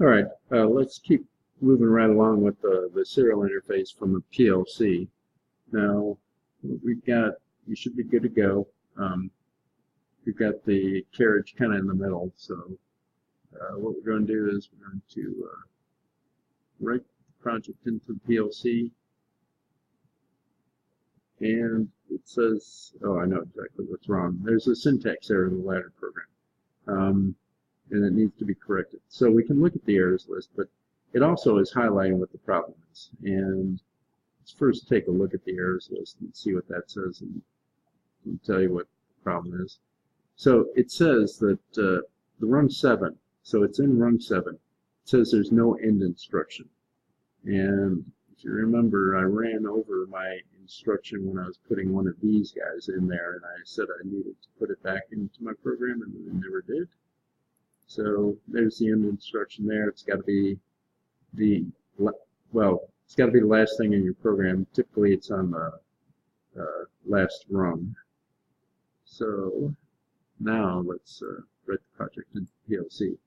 All right, let's keep moving right along with the serial interface from the PLC. Now, we've got, we should be good to go. We've got the carriage kind of in the middle, so what we're going to do is we're going to write the project into the PLC, and it says, oh, I know exactly what's wrong. There's a syntax error in the ladder program, and it needs to be corrected. So we can look at the errors list, but it also is highlighting what the problem is. And let's first take a look at the errors list and see what that says, and tell you what the problem is. So it says that the rung 7, so it's in rung 7, it says there's no end instruction. And if you remember, I ran over my instruction when I was putting one of these guys in there, and I said I needed to put it back into my program, and I never did. So there's the end instruction there. It's got to be the, well, it's got to be the last thing in your program. Typically it's on the last rung. So now let's write the project in PLC.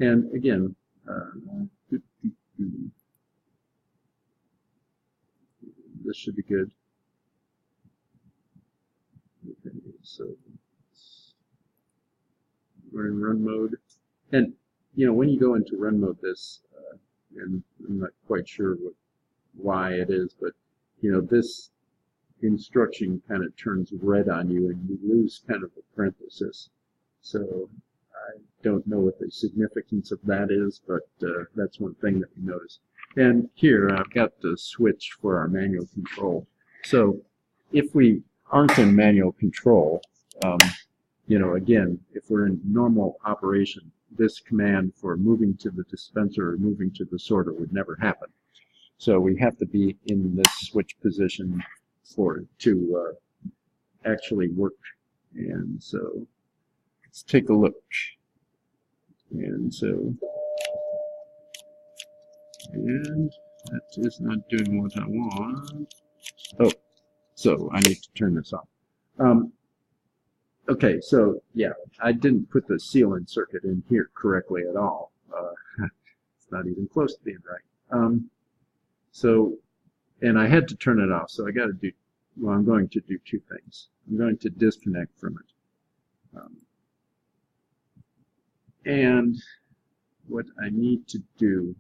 And again, this should be good. Okay, so we're in run mode. And you know, when you go into run mode, this, and I'm not quite sure why it is, but you know, this instruction kind of turns red on you and you lose kind of a parenthesis. So I don't know what the significance of that is, but that's one thing that we notice. And here I've got the switch for our manual control. So if we aren't in manual control, you know, again, if we're in normal operation, this command for moving to the dispenser or moving to the sorter would never happen. So we have to be in this switch position for it to actually work. And so let's take a look. And so, and that is not doing what I want. Oh, so I need to turn this off. Okay, so yeah, I didn't put the sealant circuit in here correctly at all. It's not even close to being right. So, and I had to turn it off, so I got to do, well, I'm going to do two things. I'm going to disconnect from it. And what I need to do,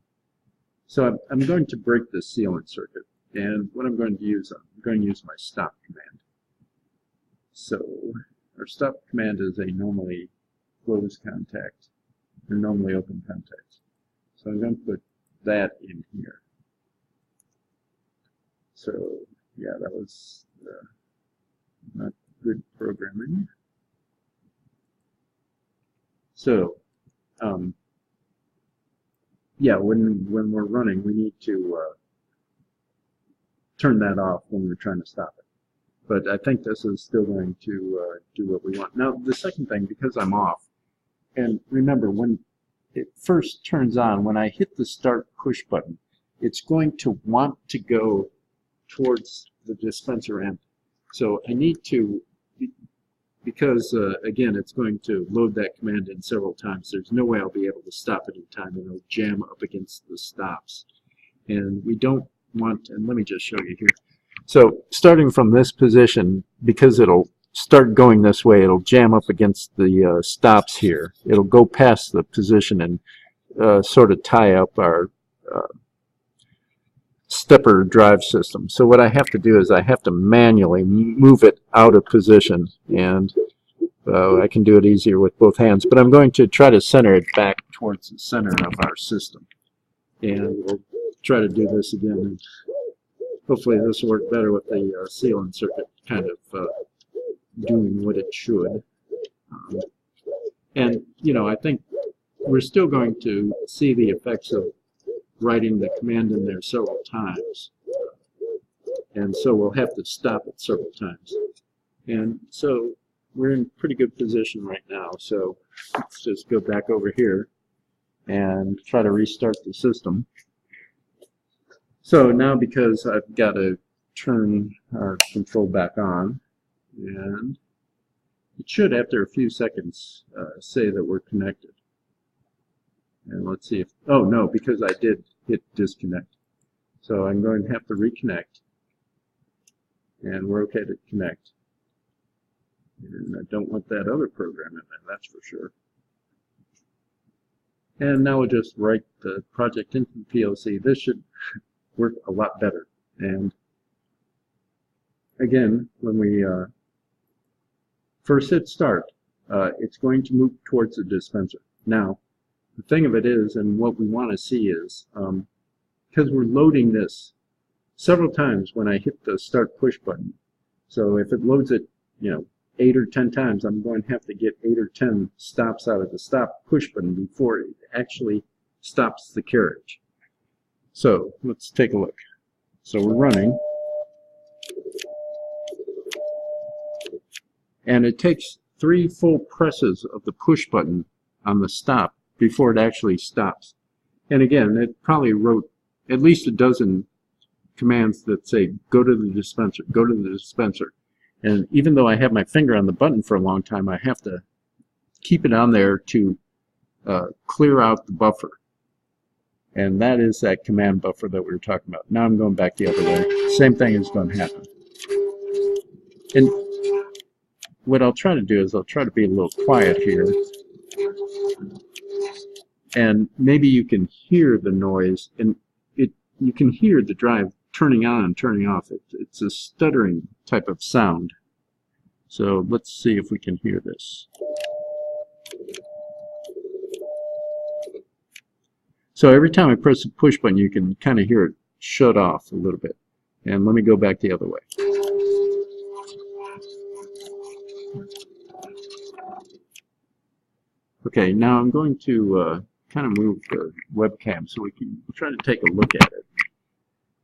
so I'm going to break the sealant circuit, and what I'm going to use, I'm going to use my stop command. So our stop command is a normally closed contact, or normally open contact. So I'm going to put that in here. So yeah, that was not good programming. So yeah, when we're running, we need to turn that off when we're trying to stop it. But I think this is still going to do what we want. Now, the second thing, because I'm off, and remember, when it first turns on, when I hit the start push button, it's going to want to go towards the dispenser end. So I need to, because again, it's going to load that command in several times, there's no way I'll be able to stop it in time, and it'll jam up against the stops. And we don't want, and let me just show you here. So starting from this position, because it'll start going this way, it'll jam up against the stops here. It'll go past the position and sort of tie up our stepper drive system. So what I have to do is I have to manually move it out of position, and I can do it easier with both hands, but I'm going to try to center it back towards the center of our system. And we'll try to do this again. Hopefully this will work better with the sealant circuit kind of doing what it should. And, you know, I think we're still going to see the effects of writing the command in there several times. And so we'll have to stop it several times. And so we're in pretty good position right now. So let's just go back over here and try to restart the system. So now, because I've got to turn our control back on, and it should, after a few seconds, say that we're connected. And let's see if, oh no, because I did hit disconnect. So I'm going to have to reconnect. And we're okay to connect. And I don't want that other program in there, that's for sure. And now we'll just write the project into the PLC. This should work a lot better. And again, when we first hit start, it's going to move towards the dispenser. Now, the thing of it is, and what we want to see is, because we're loading this several times when I hit the start push button. So if it loads it, 8 or 10 times, I'm going to have to get 8 or 10 stops out of the stop push button before it actually stops the carriage. So let's take a look. So we're running. And it takes 3 full presses of the push button on the stop before it actually stops. And again, it probably wrote at least a dozen commands that say, go to the dispenser, go to the dispenser. And even though I have my finger on the button for a long time, I have to keep it on there to clear out the buffer. And that is that command buffer that we were talking about. Now I'm going back the other way. Same thing is going to happen. And what I'll try to do is I'll try to be a little quiet here. And maybe you can hear the noise, and you can hear the drive turning on and turning off. It's a stuttering type of sound. So let's see if we can hear this. So every time I press the push button, you can kind of hear it shut off a little bit. And let me go back the other way. Okay, now I'm going to kind of move the webcam so we can try to take a look at it.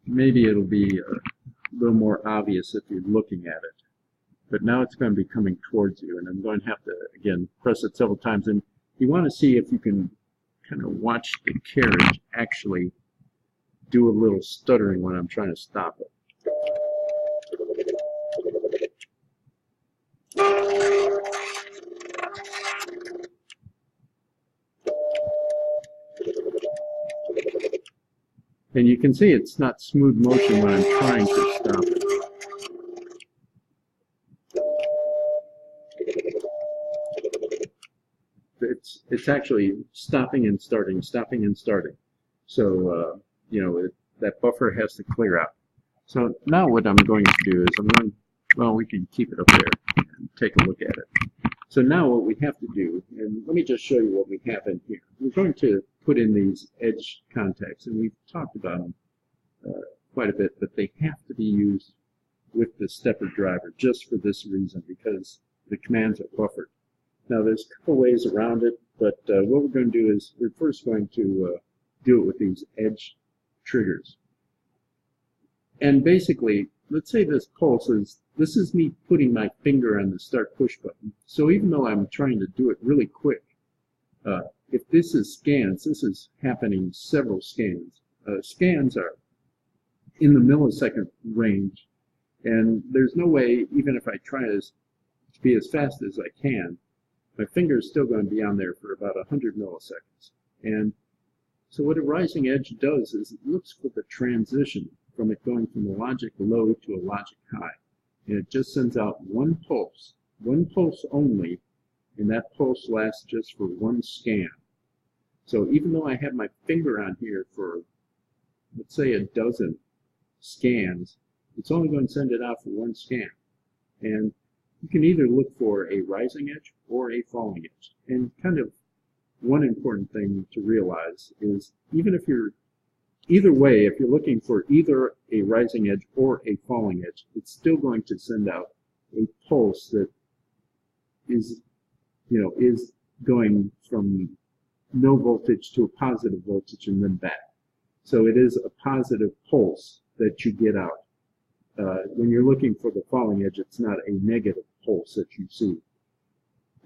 Maybe it'll be a little more obvious if you're looking at it. But now it's going to be coming towards you, and I'm going to have to, again, press it several times. And you want to see if you can kind of watch the carriage actually do a little stuttering when I'm trying to stop it. And you can see it's not smooth motion when I'm trying to stop it. It's actually stopping and starting, stopping and starting. So, that buffer has to clear out. So now what I'm going to do is well, we can keep it up there and take a look at it. So now what we have to do, and let me just show you what we have in here. We're going to put in these edge contacts, and we've talked about them quite a bit, but they have to be used with the stepper driver just for this reason, because the commands are buffered. Now there's a couple ways around it, but what we're going to do is we're first going to do it with these edge triggers. And basically, let's say this pulse this is me putting my finger on the start push button. So even though I'm trying to do it really quick, if this is scans, this is happening several scans. Scans are in the millisecond range, and there's no way, even if I try to be as fast as I can, my finger is still going to be on there for about 100 milliseconds. And so what a rising edge does is it looks for the transition from it going from a logic low to a logic high. And it just sends out one pulse only, and that pulse lasts just for one scan. So even though I have my finger on here for, let's say, a dozen scans, it's only going to send it out for one scan. And you can either look for a rising edge or a falling edge. And kind of one important thing to realize is even if you're, either way, if you're looking for either a rising edge or a falling edge, it's still going to send out a pulse that is, is going from no voltage to a positive voltage and then back. So it is a positive pulse that you get out. When you're looking for the falling edge, it's not a negative pulse that you see.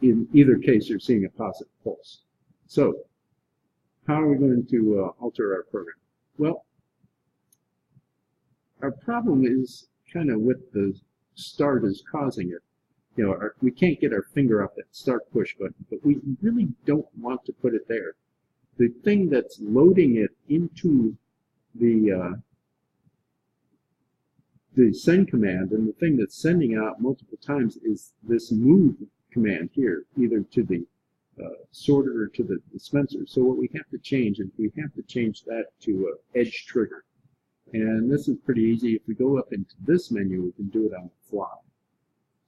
In either case, you're seeing a positive pulse. So, how are we going to alter our program? Well, our problem is kind of what the start is causing it. We can't get our finger off that start push button, but we really don't want to put it there. the thing that's loading it into the send command, and the thing that's sending out multiple times is this move command here, either to the sorter or to the dispenser. So what we have to change is we have to change that to edge trigger. And this is pretty easy. If we go up into this menu, we can do it on the fly.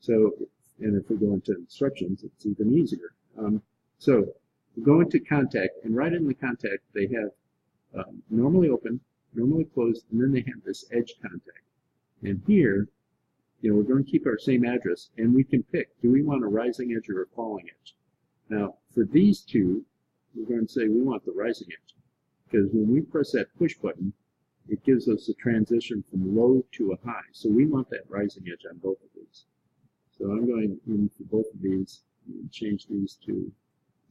So, and if we go into instructions, it's even easier. So we go into contact, and right in the contact, they have normally open, normally closed, and then they have this edge contact. And here, we're going to keep our same address, and we can pick, do we want a rising edge or a falling edge? Now, for these two, we're going to say we want the rising edge, because when we press that push button, it gives us a transition from low to a high. So we want that rising edge on both of these. So I'm going in for both of these and change these to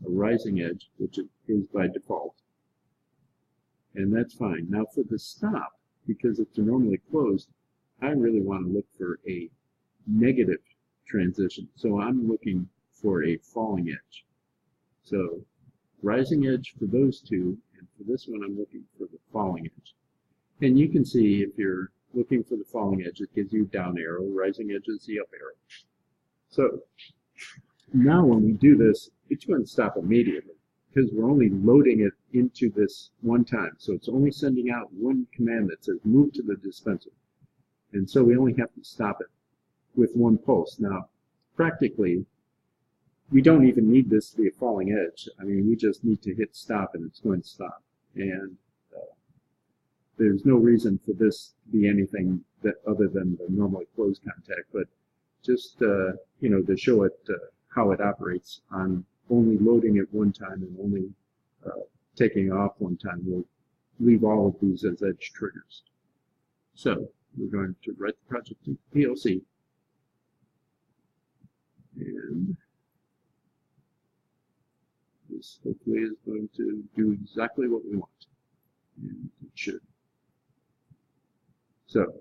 a rising edge, which is by default. And that's fine. Now for the stop, because it's normally closed, I really want to look for a negative transition. So I'm looking for a falling edge. So rising edge for those two, and for this one I'm looking for the falling edge. And you can see if you're looking for the falling edge, it gives you down arrow, rising edge is the up arrow. So now when we do this, it's going to stop immediately because we're only loading it into this one time. So it's only sending out one command that says move to the dispenser. And so we only have to stop it with one pulse. Now, practically, we don't even need this to be a falling edge. I mean, we just need to hit stop and it's going to stop. And there's no reason for this to be anything that other than the normally closed contact, but just to show it how it operates on only loading it one time and only taking off one time. We'll leave all of these as edge triggers. So we're going to write the project in PLC, and this hopefully is going to do exactly what we want, and it should. So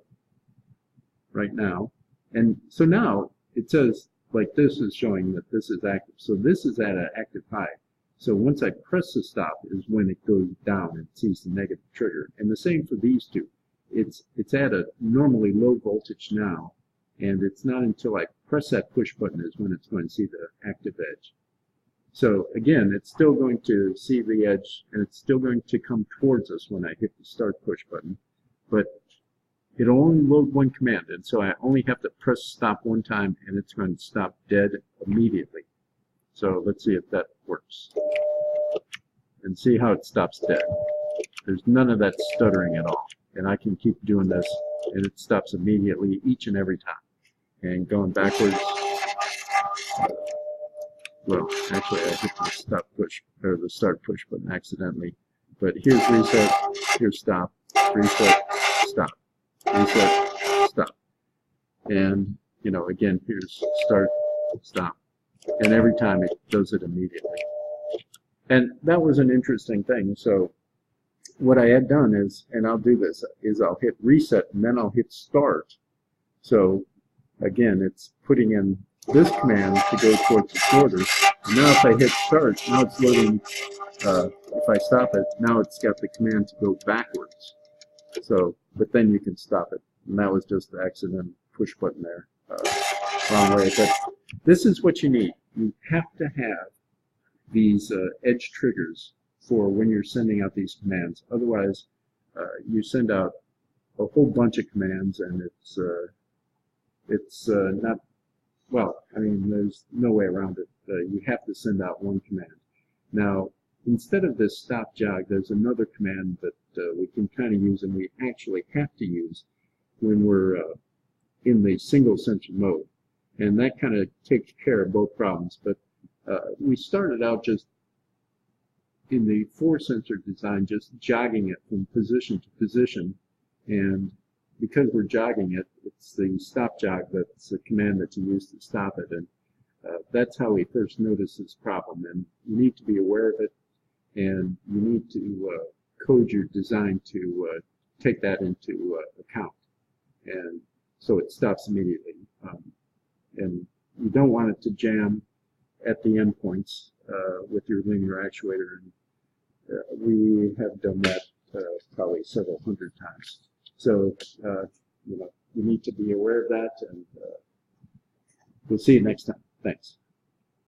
right now, and so now it says like this is showing that this is active. So this is at an active high. So once I press the stop is when it goes down and sees the negative trigger. And the same for these two. It's at a normally low voltage now, and it's not until I press that push button is when it's going to see the active edge. So again, it's still going to see the edge, and it's still going to come towards us when I hit the start push button, but it'll only load one command, and so I only have to press stop one time, and it's going to stop dead immediately. So let's see if that works. And see how it stops dead. There's none of that stuttering at all. And I can keep doing this, and it stops immediately each and every time. And going backwards, well, actually I hit the stop push, or the start push button accidentally. But here's reset, here's stop, reset, stop, reset, stop. And, again, here's start, stop. And every time it does it immediately. And that was an interesting thing. So what I had done is, and I'll do this, is I'll hit reset and then I'll hit start. So again, it's putting in this command to go towards the sorter. And now if I hit start, now it's loading, if I stop it, now it's got the command to go backwards. So, but then you can stop it. And that was just the accident push button there. Wrong way. But this is what you need. You have to have these edge triggers for when you're sending out these commands. Otherwise, you send out a whole bunch of commands, and it's not, well, I mean, there's no way around it. You have to send out one command. Now, instead of this stop jog, there's another command that we can kind of use, and we actually have to use when we're in the single sensor mode. And that kind of takes care of both problems. But we started out just in the 4-sensor design, just jogging it from position to position. And because we're jogging it, it's the stop jog that's the command that you use to stop it. And that's how we first noticed this problem. And you need to be aware of it, and you need to code your design to take that into account. And so it stops immediately. And you don't want it to jam at the endpoints with your linear actuator. we have done that probably several hundred times. So, you need to be aware of that, and we'll see you next time. Thanks.